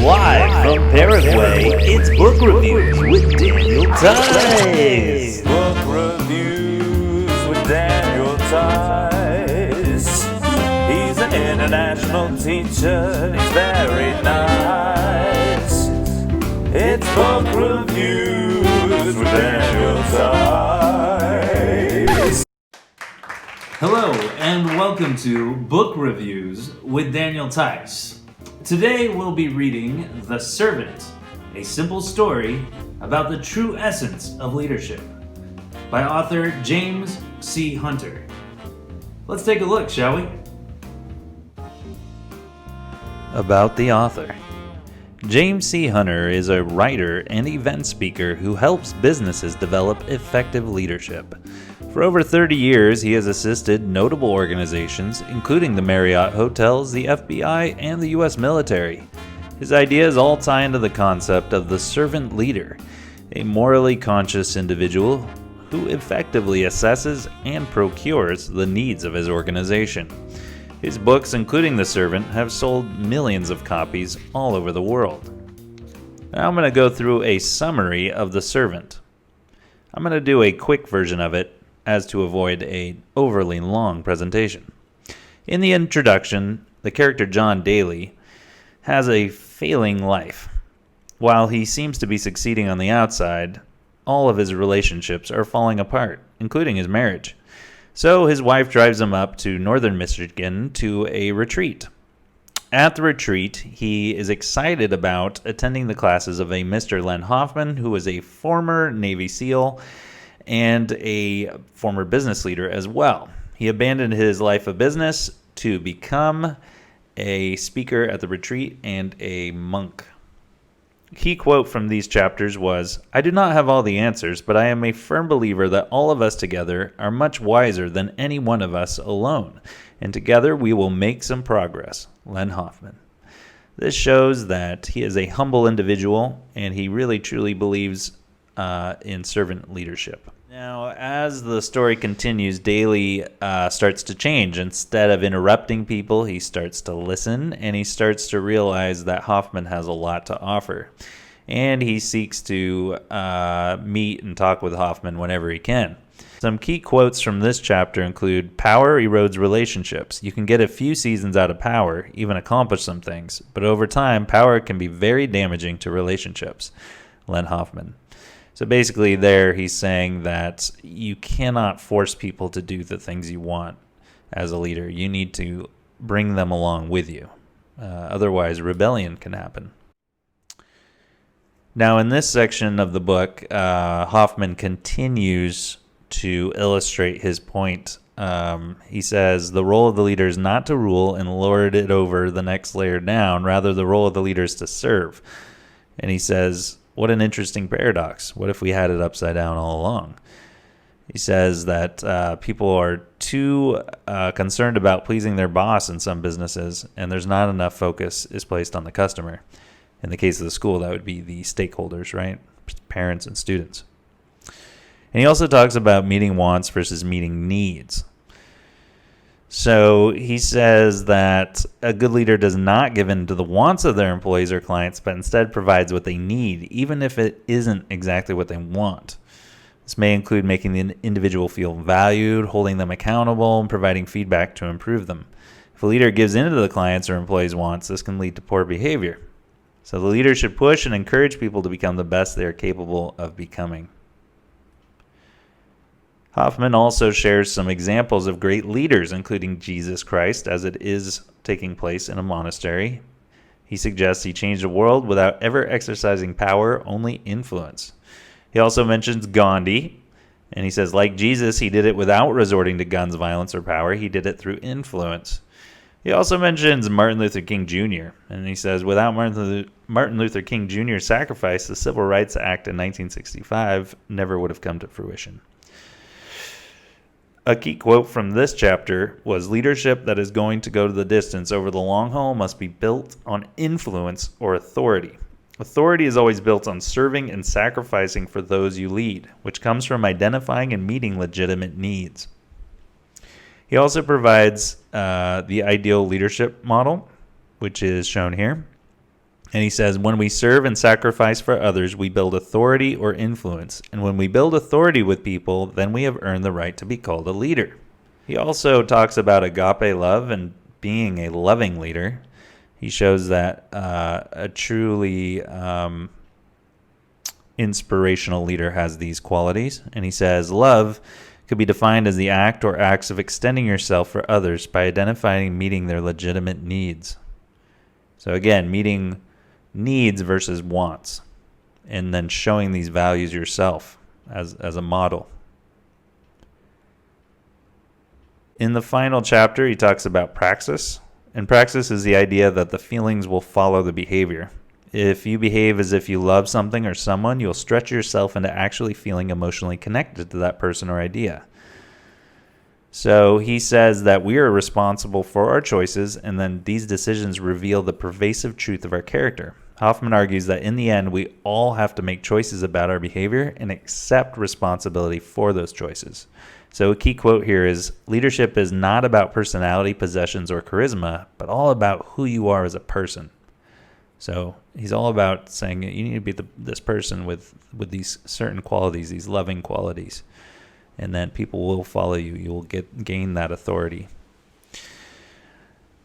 Live from Paraguay, it's Book Reviews with Daniel Tice. Book Reviews with Daniel Tice. He's an international teacher, he's very nice. It's Book Reviews with Daniel Tice. Hello and welcome to Book Reviews with Daniel Tice. Today we'll be reading The Servant, a simple story about the true essence of leadership, by author James C. Hunter. Let's take a look, shall we? About the author. James C. Hunter is a writer and event speaker who helps businesses develop effective leadership. For over 30 years, he has assisted notable organizations, including the Marriott Hotels, the FBI, and the U.S. military. His ideas all tie into the concept of the servant leader, a morally conscious individual who effectively assesses and procures the needs of his organization. His books, including The Servant, have sold millions of copies all over the world. Now I'm going to go through a summary of The Servant. I'm going to do a quick version of it as to avoid an overly long presentation. In the introduction, the character John Daly has a failing life. While he seems to be succeeding on the outside, all of his relationships are falling apart, including his marriage. So his wife drives him up to northern Michigan to a retreat. At the retreat, he is excited about attending the classes of a Mr. Len Hoffman, who is a former Navy SEAL and a former business leader as well. He abandoned his life of business to become a speaker at the retreat and a monk. Key quote from these chapters was, "I do not have all the answers, but I am a firm believer that all of us together are much wiser than any one of us alone, and together we will make some progress." Len Hoffman. This shows that he is a humble individual, and he really truly believes in servant leadership. Now, as the story continues, Daly starts to change. Instead of interrupting people, he starts to listen, and he starts to realize that Hoffman has a lot to offer. And he seeks to meet and talk with Hoffman whenever he can. Some key quotes from this chapter include, "Power erodes relationships. You can get a few seasons out of power, even accomplish some things, but over time, power can be very damaging to relationships." Len Hoffman. So basically there he's saying that you cannot force people to do the things you want as a leader. You need to bring them along with you. Otherwise, rebellion can happen. Now in this section of the book, Hoffman continues to illustrate his point. He says, "The role of the leader is not to rule and lord it over the next layer down. Rather, the role of the leader is to serve." And he says, what an interesting paradox. What if we had it upside down all along? He says that people are too concerned about pleasing their boss in some businesses, and there's not enough focus is placed on the customer. In the case of the school, that would be the stakeholders, right? Parents and students. And he also talks about meeting wants versus meeting needs. So he says that a good leader does not give in to the wants of their employees or clients, but instead provides what they need, even if it isn't exactly what they want. This may include making the individual feel valued, holding them accountable, and providing feedback to improve them. If a leader gives in to the clients' or employees' wants, this can lead to poor behavior. So the leader should push and encourage people to become the best they are capable of becoming. Hoffman also shares some examples of great leaders, including Jesus Christ, as it is taking place in a monastery. He suggests he changed the world without ever exercising power, only influence. He also mentions Gandhi, and he says, like Jesus, he did it without resorting to guns, violence, or power. He did it through influence. He also mentions Martin Luther King Jr., and he says, without Martin Luther King Jr.'s sacrifice, the Civil Rights Act in 1965 never would have come to fruition. A key quote from this chapter was, "Leadership that is going to go to the distance over the long haul must be built on influence or authority. Authority is always built on serving and sacrificing for those you lead, which comes from identifying and meeting legitimate needs." He also provides the ideal leadership model, which is shown here. And he says, when we serve and sacrifice for others, we build authority or influence. And when we build authority with people, then we have earned the right to be called a leader. He also talks about agape love and being a loving leader. He shows that a truly inspirational leader has these qualities. And he says, love could be defined as the act or acts of extending yourself for others by identifying and meeting their legitimate needs. So again, meeting needs versus wants, and then showing these values yourself as a model. In the final chapter, he talks about praxis. And praxis is the idea that the feelings will follow the behavior. If you behave as if you love something or someone, you'll stretch yourself into actually feeling emotionally connected to that person or idea. So he says that we are responsible for our choices, and then these decisions reveal the pervasive truth of our character. Hoffman argues that in the end, we all have to make choices about our behavior and accept responsibility for those choices. So a key quote here is, leadership is not about personality, possessions, or charisma, but all about who you are as a person. So he's all about saying you need to be this person with these certain qualities, these loving qualities, and then people will follow you. You will gain that authority.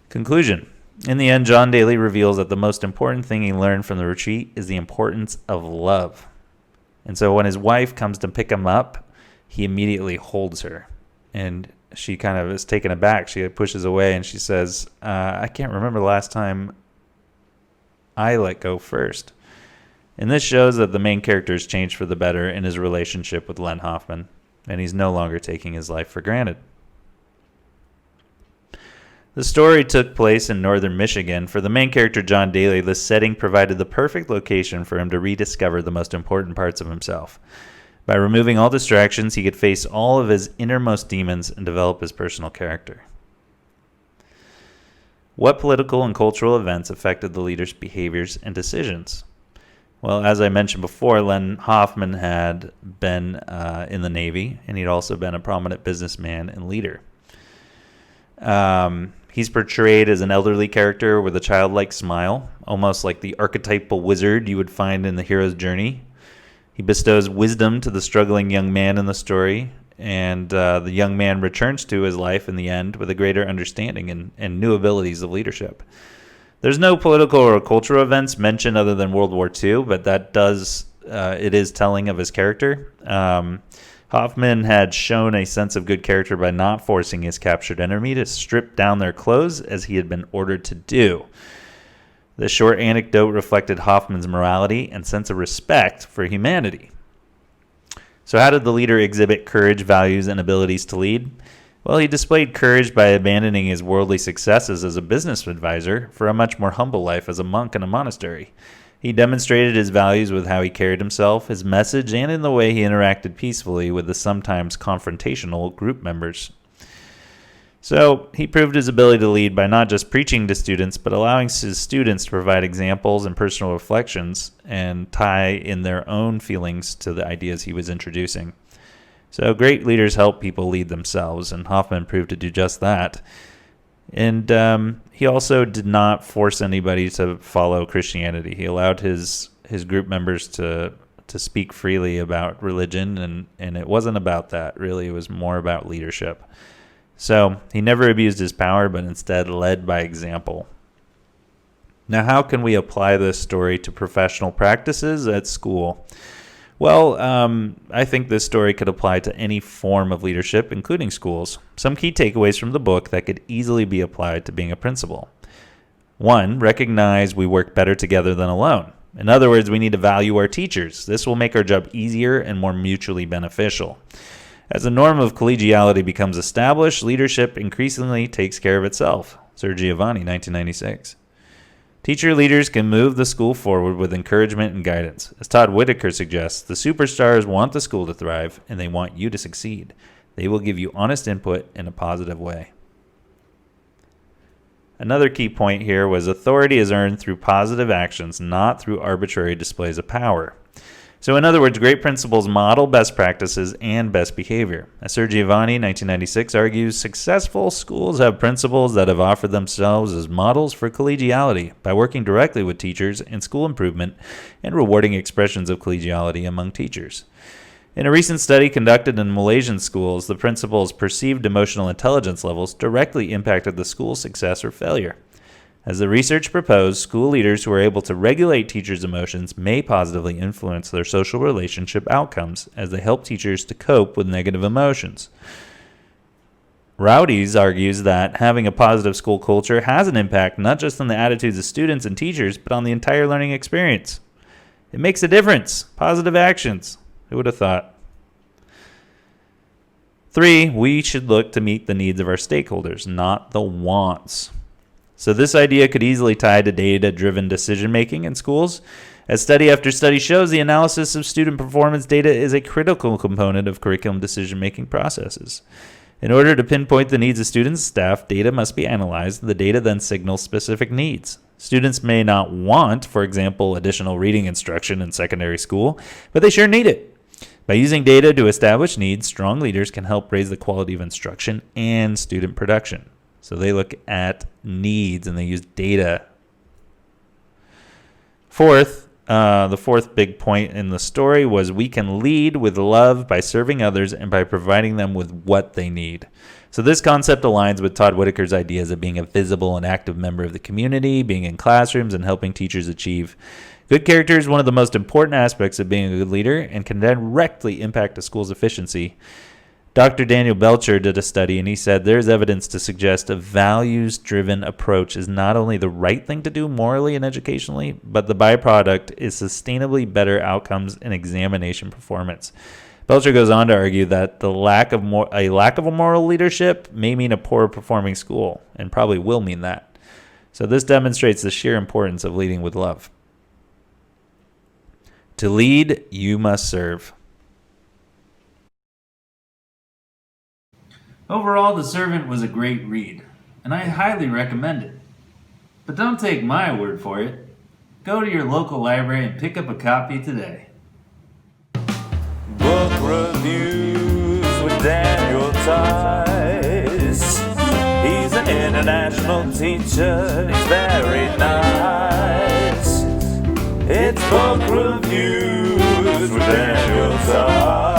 Conclusion. In the end, John Daly reveals that the most important thing he learned from the retreat is the importance of love. And so when his wife comes to pick him up, he immediately holds her. And she kind of is taken aback. She pushes away and she says, I can't remember the last time I let go first. And this shows that the main character has changed for the better in his relationship with Len Hoffman, and he's no longer taking his life for granted. The story took place in northern Michigan. For the main character, John Daly, the setting provided the perfect location for him to rediscover the most important parts of himself. By removing all distractions, he could face all of his innermost demons and develop his personal character. What political and cultural events affected the leader's behaviors and decisions? Well, as I mentioned before, Len Hoffman had been in the Navy, and he'd also been a prominent businessman and leader. He's portrayed as an elderly character with a childlike smile, almost like the archetypal wizard you would find in the hero's journey. He bestows wisdom to the struggling young man in the story, and the young man returns to his life in the end with a greater understanding and new abilities of leadership. There's no political or cultural events mentioned other than World War II, but that it is telling of his character. Hoffman had shown a sense of good character by not forcing his captured enemy to strip down their clothes as he had been ordered to do. The short anecdote reflected Hoffman's morality and sense of respect for humanity. So how did the leader exhibit courage, values, and abilities to lead? Well, he displayed courage by abandoning his worldly successes as a business advisor for a much more humble life as a monk in a monastery. He demonstrated his values with how he carried himself, his message, and in the way he interacted peacefully with the sometimes confrontational group members. So he proved his ability to lead by not just preaching to students, but allowing his students to provide examples and personal reflections and tie in their own feelings to the ideas he was introducing. So great leaders help people lead themselves, and Hoffman proved to do just that. And he also did not force anybody to follow Christianity. He allowed his group members to speak freely about religion, and it wasn't about that. Really, it was more about leadership. So he never abused his power, but instead led by example. Now, how can we apply this story to professional practices at school? Well, I think this story could apply to any form of leadership, including schools. Some key takeaways from the book that could easily be applied to being a principal. 1, recognize we work better together than alone. In other words, we need to value our teachers. This will make our job easier and more mutually beneficial. As the norm of collegiality becomes established, leadership increasingly takes care of itself. Sir Giovanni, 1996. Teacher leaders can move the school forward with encouragement and guidance. As Todd Whitaker suggests, the superstars want the school to thrive, and they want you to succeed. They will give you honest input in a positive way. Another key point here was authority is earned through positive actions, not through arbitrary displays of power. So in other words, great principals model best practices and best behavior. As Sir Giovanni, 1996, argues, successful schools have principals that have offered themselves as models for collegiality by working directly with teachers in school improvement and rewarding expressions of collegiality among teachers. In a recent study conducted in Malaysian schools, the principal's perceived emotional intelligence levels directly impacted the school's success or failure. As the research proposed, school leaders who are able to regulate teachers' emotions may positively influence their social relationship outcomes as they help teachers to cope with negative emotions. Rowdies argues that having a positive school culture has an impact not just on the attitudes of students and teachers, but on the entire learning experience. It makes a difference. Positive actions. Who would have thought? 3, we should look to meet the needs of our stakeholders, not the wants. So this idea could easily tie to data-driven decision-making in schools. As study after study shows, the analysis of student performance data is a critical component of curriculum decision-making processes. In order to pinpoint the needs of students and staff, data must be analyzed. The data then signals specific needs. Students may not want, for example, additional reading instruction in secondary school, but they sure need it. By using data to establish needs, strong leaders can help raise the quality of instruction and student production. So they look at needs and they use data. The fourth big point in the story was we can lead with love by serving others and by providing them with what they need. So this concept aligns with Todd Whitaker's ideas of being a visible and active member of the community, being in classrooms, and helping teachers achieve. Good character is one of the most important aspects of being a good leader and can directly impact a school's efficiency. Dr. Daniel Belcher did a study, and he said there's evidence to suggest a values-driven approach is not only the right thing to do morally and educationally, but the byproduct is sustainably better outcomes in examination performance. Belcher goes on to argue that a lack of a moral leadership may mean a poor performing school, and probably will mean that. So this demonstrates the sheer importance of leading with love. To lead, you must serve. Overall, The Servant was a great read, and I highly recommend it. But don't take my word for it. Go to your local library and pick up a copy today. Book reviews with Daniel Tice. He's an international teacher, he's very nice. It's book reviews with Daniel Tice.